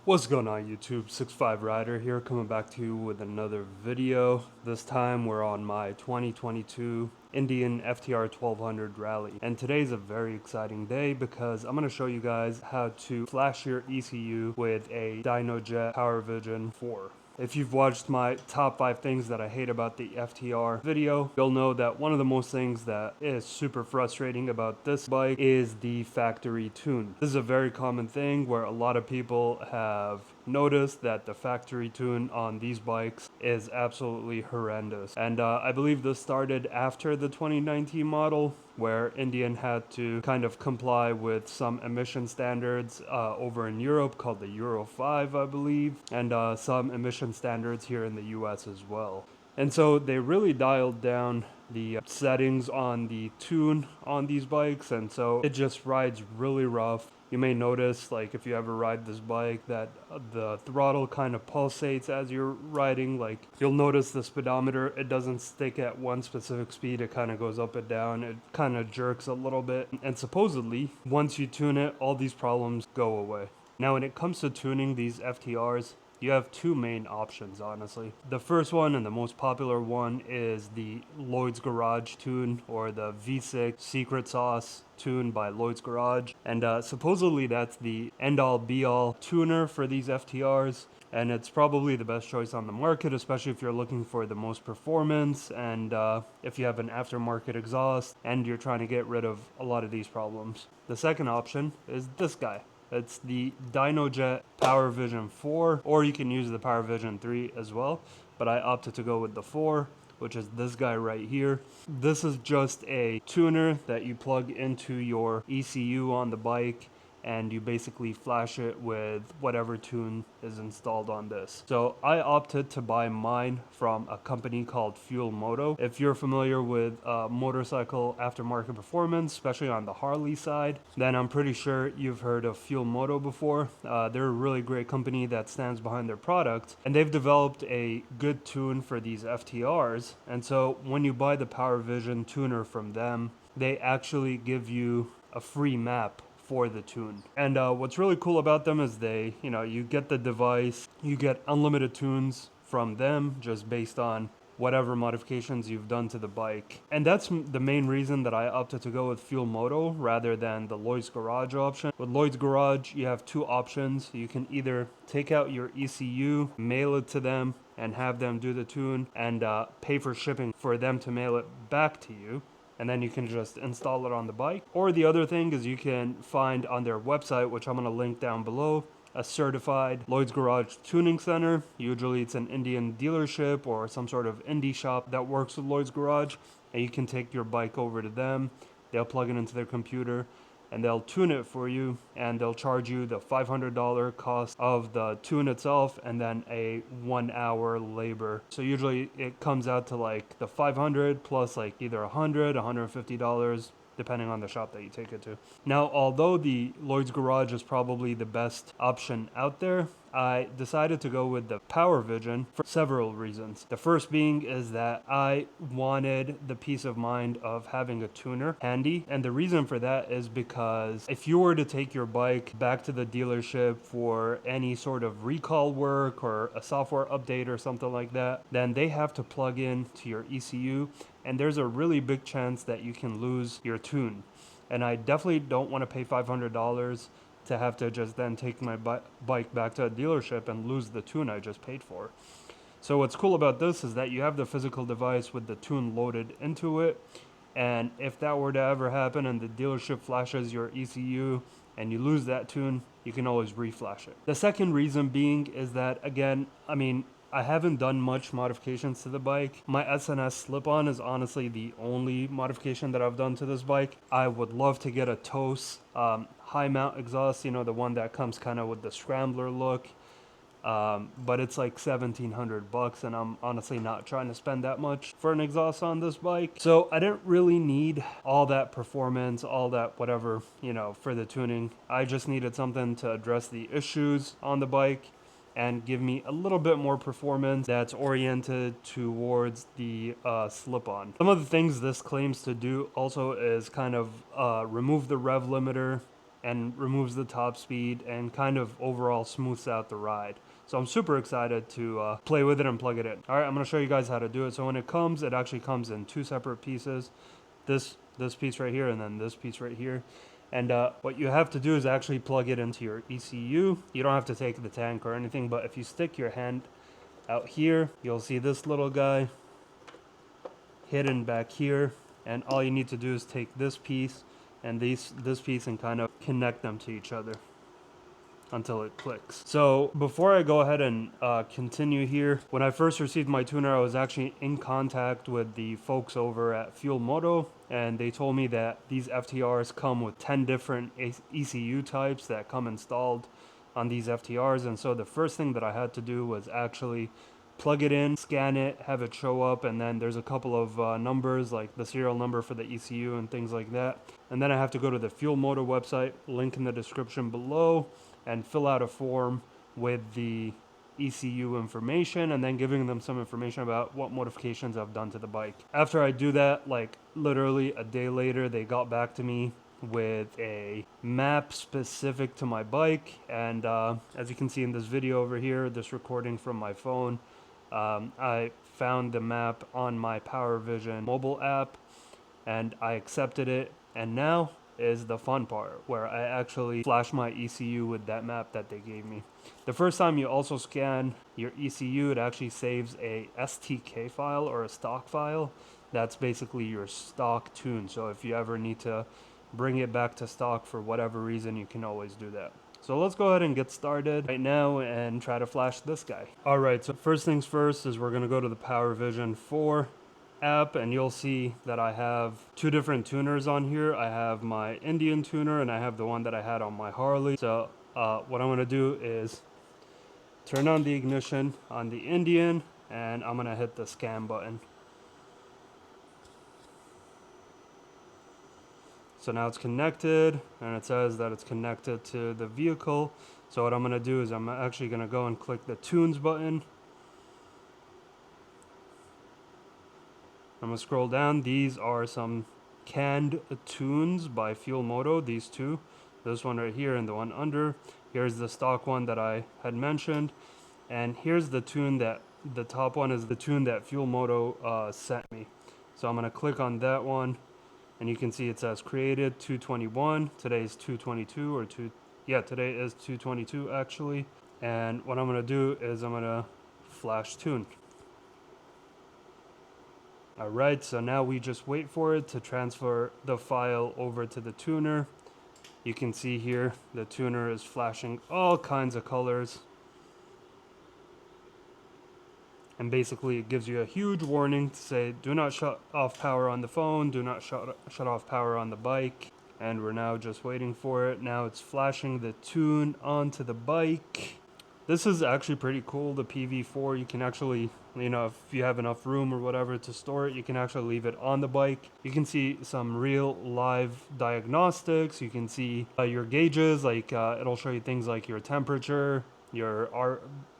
What's going on YouTube? 65 Rider here, coming back to you with another video. This time we're on my 2022 Indian FTR 1200 rally. And today's a very exciting day because I'm going to show you guys how to flash your ECU with a Dynojet Power Vision 4. If you've watched my top 5 things that I hate about the FTR video, you'll know that one of the most things that is super frustrating about this bike is the factory tune. This is a very common thing where a lot of people have noticed that the factory tune on these bikes is absolutely horrendous. And I believe this started after the 2019 model, where Indian had to kind of comply with some emission standards over in Europe called the Euro 5, I believe, and some emission standards here in the US as well. And so they really dialed down the settings on the tune on these bikes, and so it just rides really rough. You may notice, like if you ever ride this bike, that the throttle kind of pulsates as you're riding. Like you'll notice the speedometer, it doesn't stick at one specific speed, it kind of goes up and down, it kind of jerks a little bit. And supposedly, once you tune it, all these problems go away. Now when it comes to tuning these FTRs, you have two main options, honestly. The first one and the most popular one is the Lloyd's Garage tune, or the V6 Secret Sauce tune by Lloyd's Garage. And supposedly that's the end-all be-all tuner for these FTRs. And it's probably the best choice on the market, especially if you're looking for the most performance and if you have an aftermarket exhaust and you're trying to get rid of a lot of these problems. The second option is this guy. It's the Dynojet Power Vision 4, or you can use the Power Vision 3 as well, but I opted to go with the 4, which is this guy right here. This is just a tuner that you plug into your ECU on the bike, and you basically flash it with whatever tune is installed on this. So I opted to buy mine from a company called Fuel Moto. If you're familiar with motorcycle aftermarket performance, especially on the Harley side, then I'm pretty sure you've heard of Fuel Moto before. They're a really great company that stands behind their product, and they've developed a good tune for these FTRs. And so when you buy the Power Vision tuner from them, they actually give you a free map for the tune. And what's really cool about them is you get the device, you get unlimited tunes from them just based on whatever modifications you've done to the bike. And that's the main reason that I opted to go with Fuel Moto rather than the Lloyd's Garage option. With Lloyd's Garage, you have two options. You can either take out your ECU, mail it to them, and have them do the tune, and pay for shipping for them to mail it back to you, and then you can just install it on the bike. Or the other thing is you can find on their website, which I'm going to link down below, a certified Lloyd's Garage tuning center. Usually it's an Indian dealership or some sort of indie shop that works with Lloyd's Garage, and you can take your bike over to them. They'll plug it into their computer and they'll tune it for you, and they'll charge you the $500 cost of the tune itself and then a 1 hour labor. So usually it comes out to like the $500 plus like either $100, $150, depending on the shop that you take it to. Now, although the Lloyd's Garage is probably the best option out there, I decided to go with the Power Vision for several reasons. The first being is that I wanted the peace of mind of having a tuner handy. And the reason for that is because if you were to take your bike back to the dealership for any sort of recall work or a software update or something like that, then they have to plug in to your ECU, and there's a really big chance that you can lose your tune. And I definitely don't want to pay $500 to have to just then take my bike back to a dealership and lose the tune I just paid for. So what's cool about this is that you have the physical device with the tune loaded into it, and if that were to ever happen and the dealership flashes your ECU and you lose that tune, you can always reflash it. The second reason being is that, again, I haven't done much modifications to the bike. My SNS slip-on is honestly the only modification that I've done to this bike. I would love to get a TOS high mount exhaust, the one that comes kind of with the scrambler look. But it's like $1,700, and I'm honestly not trying to spend that much for an exhaust on this bike. So I didn't really need all that performance, all that whatever, for the tuning. I just needed something to address the issues on the bike and give me a little bit more performance that's oriented towards the slip-on. Some of the things this claims to do also is kind of remove the rev limiter and removes the top speed and kind of overall smooths out the ride. So I'm super excited to play with it and plug it in. All right, I'm gonna show you guys how to do it. So when it comes, it actually comes in two separate pieces. This piece right here and then this piece right here. And what you have to do is actually plug it into your ECU. You don't have to take the tank or anything, but if you stick your hand out here, you'll see this little guy hidden back here. And all you need to do is take this piece and this piece and kind of connect them to each other until it clicks. So before I go ahead and continue here, when I first received my tuner, I was actually in contact with the folks over at Fuel Moto, and they told me that these FTRs come with 10 different ECU types that come installed on these FTRs. And so the first thing that I had to do was actually plug it in, scan it, have it show up, and then there's a couple of numbers like the serial number for the ECU and things like that. And then I have to go to the Fuel Moto website, link in the description below, and fill out a form with the ECU information and then giving them some information about what modifications I've done to the bike. After I do that, like literally a day later, they got back to me with a map specific to my bike. And as you can see in this video over here, this recording from my phone, I found the map on my Power Vision mobile app and I accepted it. And now is the fun part where I actually flash my ECU with that map that they gave me. The first time you also scan your ECU, it actually saves a STK file or a stock file. That's basically your stock tune. So if you ever need to bring it back to stock for whatever reason, you can always do that. So let's go ahead and get started right now and try to flash this guy. All right, so first things first is we're gonna go to the Power Vision 4 app, and you'll see that I have two different tuners on here. I have my Indian tuner and I have the one that I had on my Harley. So what I'm gonna do is turn on the ignition on the Indian and I'm gonna hit the scan button. So now it's connected and it says that it's connected to the vehicle. So what I'm gonna do is I'm actually gonna go and click the tunes button. I'm gonna scroll down. These are some canned tunes by Fuel Moto, these two. This one right here and the one under. Here's the stock one that I had mentioned. And here's the tune that, the top one is the tune that Fuel Moto sent me. So I'm gonna click on that one. And you can see it says created 221. Today is 222 or today is 222 actually. And what I'm gonna do is I'm gonna flash tune. All right, so now we just wait for it to transfer the file over to the tuner. You can see here the tuner is flashing all kinds of colors. And basically it gives you a huge warning to say, do not shut off power on the phone, do not shut off power on the bike. And we're now just waiting for it. Now it's flashing the tune onto the bike. This is actually pretty cool, the PV4. You can actually, you know, if you have enough room or whatever to store it, you can actually leave it on the bike. You can see some real live diagnostics. You can see your gauges, like it'll show you things like your temperature, your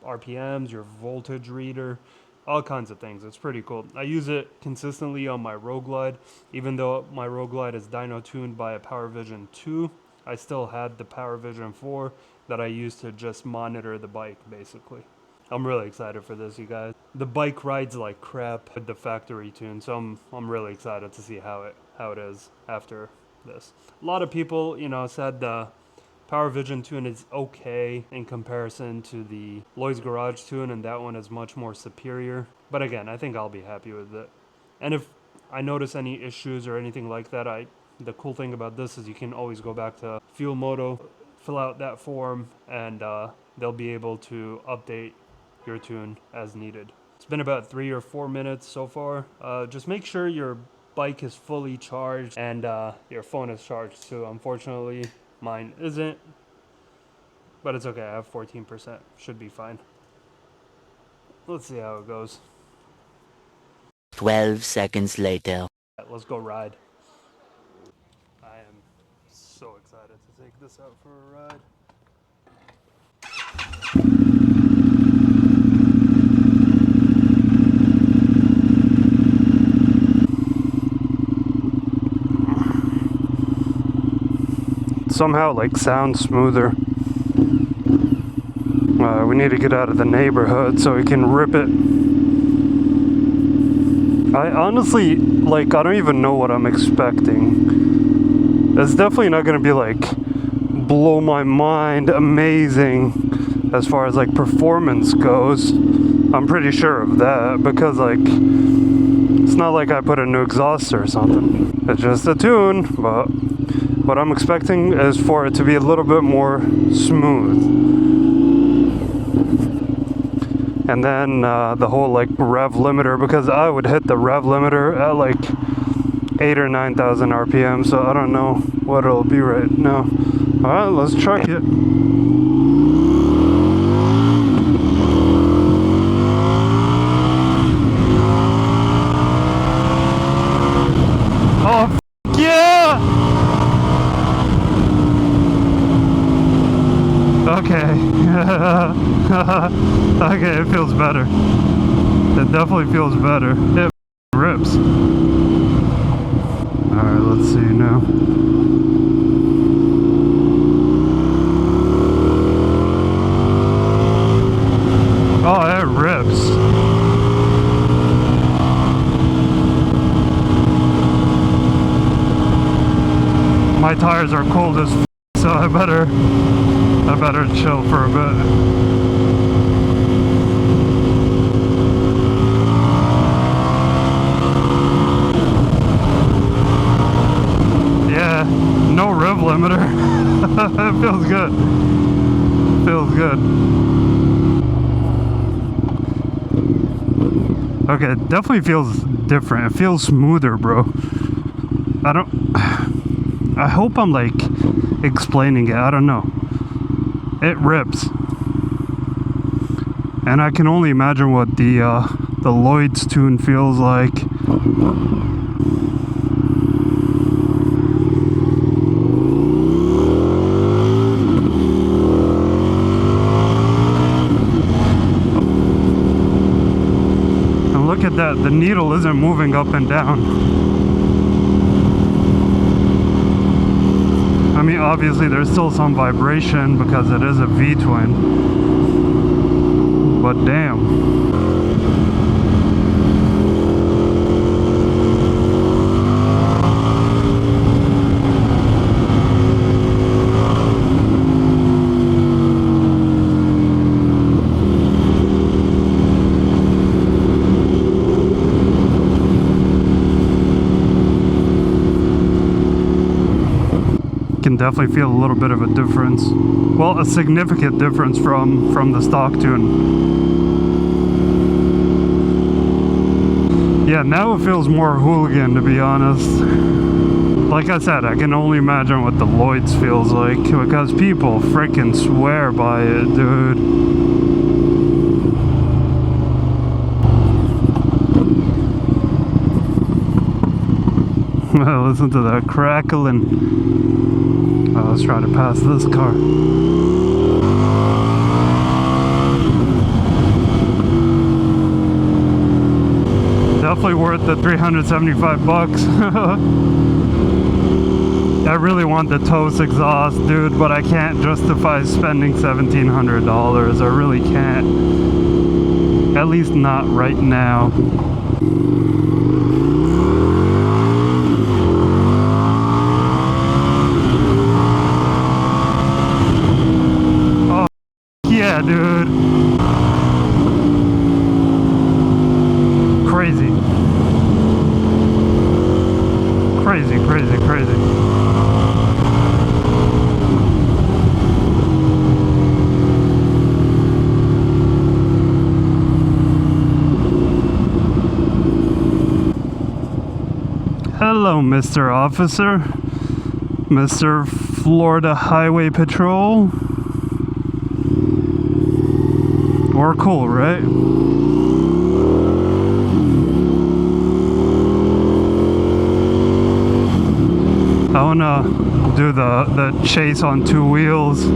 RPMs, your voltage reader, all kinds of things. It's pretty cool. I use it consistently on my Road Glide. Even though my Road Glide is dyno tuned by a Power Vision 2, I still had the Power Vision 4 that I used to just monitor the bike basically. I'm really excited for this, you guys. The bike rides like crap with the factory tune, so I'm really excited to see how it is after this. A lot of people, you know, said the Power Vision tune is okay in comparison to the Lloyd's Garage tune, and that one is much more superior. But again, I think I'll be happy with it. And if I notice any issues or anything like that, the cool thing about this is you can always go back to Fuel Moto, fill out that form, and they'll be able to update your tune as needed. It's been about 3 or 4 minutes so far. Just make sure your bike is fully charged and your phone is charged too. Unfortunately, mine isn't, but it's okay. I have 14%. Should be fine. Let's see how it goes. 12 seconds later. Let's go ride. I am so excited to take this out for a ride. somehow like sounds smoother. We need to get out of the neighborhood so we can rip it. I honestly, like, I don't even know what I'm expecting. It's definitely not gonna be like blow my mind amazing as far as like performance goes. I'm pretty sure of that, because like it's not like I put a new exhaust or something. It's just a tune, but what I'm expecting is for it to be a little bit more smooth. And then the whole like rev limiter, because I would hit the rev limiter at like 8,000 or 9,000 RPM, so I don't know what it'll be right now. Alright, let's check it. Oh, yeah! Okay. Okay, it feels better. It definitely feels better. It rips. Alright, let's see now. Oh, it rips. My tires are cold as f, so I better chill for a bit. Yeah, no rev limiter. It feels good. Feels good. Okay, it definitely feels different. It feels smoother, bro. I hope I'm like explaining it. I don't know. It rips. And I can only imagine what the Lloyd's tune feels like. And look at that, the needle isn't moving up and down. I mean, obviously there's still some vibration because it is a V-twin, but damn. Can definitely feel a little bit of a difference. Well, a significant difference from the stock tune. Yeah, now it feels more hooligan, to be honest. Like I said, I can only imagine what the Lloyd's feels like, because people freaking swear by it, dude. Listen to that crackling. Oh, let's try to pass this car. Definitely worth the 375 bucks. I really want the Toast exhaust, dude, but I can't justify spending $1,700. I really can't. At least not right now. Yeah, dude. Crazy. Crazy, crazy, crazy. Hello, Mr. Officer. Mr. Florida Highway Patrol. We're cool, right? I wanna do the chase on two wheels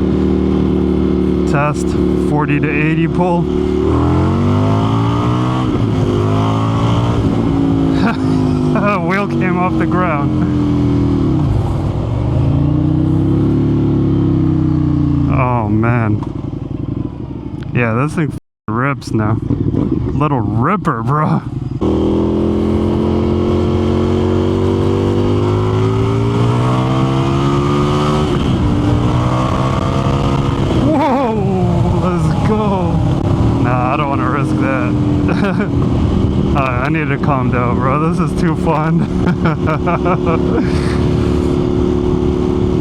test, 40 to 80 pull. Wheel came off the ground. Oh man. Yeah, this thing rips now. Little ripper, bro. Whoa, let's go. Nah, I don't want to risk that. I need to calm down, bro. This is too fun.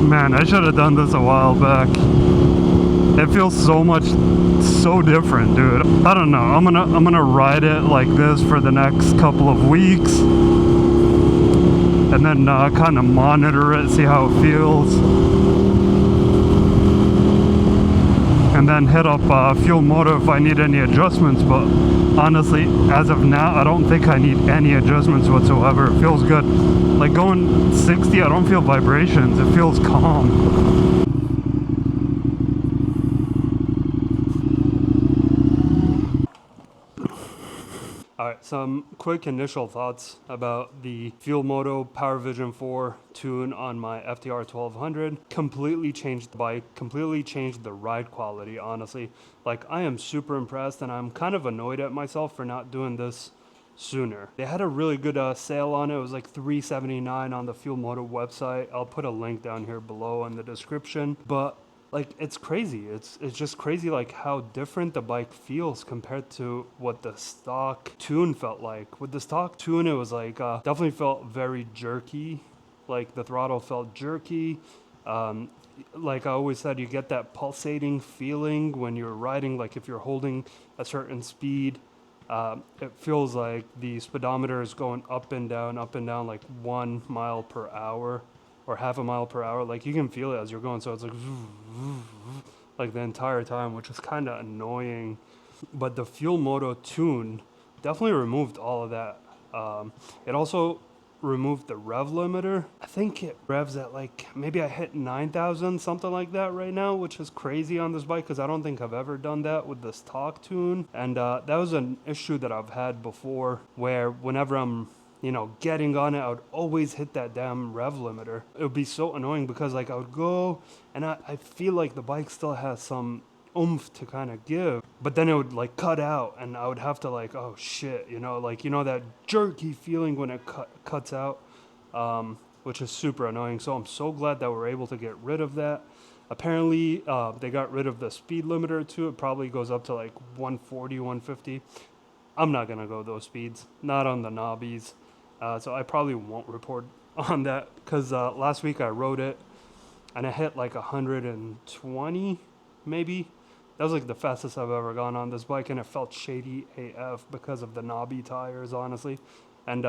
Man, I should have done this a while back. It feels so different, dude. I don't know. I'm gonna ride it like this for the next couple of weeks, and then kind of monitor it, see how it feels, and then hit up Fuel Moto if I need any adjustments. But honestly, as of now, I don't think I need any adjustments whatsoever. It feels good. Like going 60, I don't feel vibrations. It feels calm. Alright, some quick initial thoughts about the Fuel Moto Power Vision 4 tune on my FTR 1200. Completely changed the bike, completely changed the ride quality, honestly. Like, I am super impressed, and I'm kind of annoyed at myself for not doing this sooner. They had a really good sale on it. It was like $379 on the Fuel Moto website. I'll put a link down here below in the description. But like, it's crazy. It's just crazy, like how different the bike feels compared to what the stock tune felt like. With the stock tune, it was like definitely felt very jerky. Like the throttle felt jerky. Like I always said, you get that pulsating feeling when you're riding. Like if you're holding a certain speed, it feels like the speedometer is going up and down, like 1 mile per hour. Or half a mile per hour. Like you can feel it as you're going, so it's like the entire time, which is kind of annoying. But the Fuel Moto tune definitely removed all of that. It also removed the rev limiter. I think it revs at like, maybe I hit 9,000, something like that right now, which is crazy on this bike because I don't think I've ever done that with the stock tune. And that was an issue that I've had before, where whenever I'm getting on it, I would always hit that damn rev limiter. It would be so annoying because like I would go and I feel like the bike still has some oomph to kind of give, but then it would like cut out and I would have to like, oh shit, that jerky feeling when it cuts out, which is super annoying. So I'm so glad that we're able to get rid of that. Apparently they got rid of the speed limiter too. It probably goes up to like 140, 150. I'm not gonna go those speeds, not on the knobbies. So I probably won't report on that because last week I rode it and I hit like 120 maybe. That was like the fastest I've ever gone on this bike, and it felt shady AF because of the knobby tires, honestly. And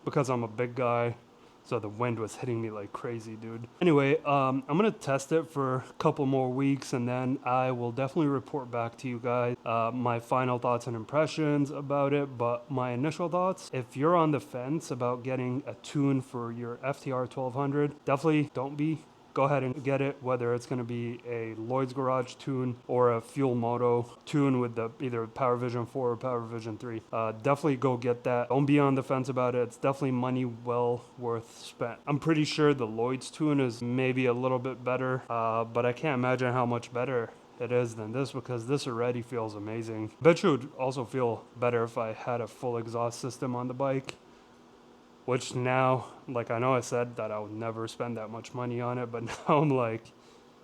because I'm a big guy, so the wind was hitting me like crazy, dude. Anyway, I'm gonna test it for a couple more weeks, and then I will definitely report back to you guys my final thoughts and impressions about it. But my initial thoughts, if you're on the fence about getting a tune for your FTR 1200, definitely don't be. Go ahead and get it, whether it's going to be a Lloyd's Garage tune or a Fuel Moto tune with the either Power Vision 4 or Power Vision 3. Definitely go get that. Don't be on the fence about it. It's definitely money well worth spent. I'm pretty sure the Lloyd's tune is maybe a little bit better, but I can't imagine how much better it is than this because this already feels amazing. Bet you it would also feel better if I had a full exhaust system on the bike. Which now, like I know I said that I would never spend that much money on it, but now I'm like,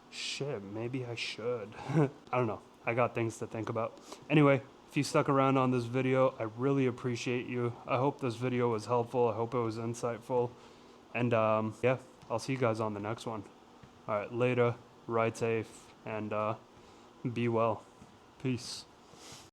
shit, maybe I should. I don't know. I got things to think about. Anyway, if you stuck around on this video, I really appreciate you. I hope this video was helpful. I hope it was insightful. And yeah, I'll see you guys on the next one. All right, later. Ride safe and be well. Peace.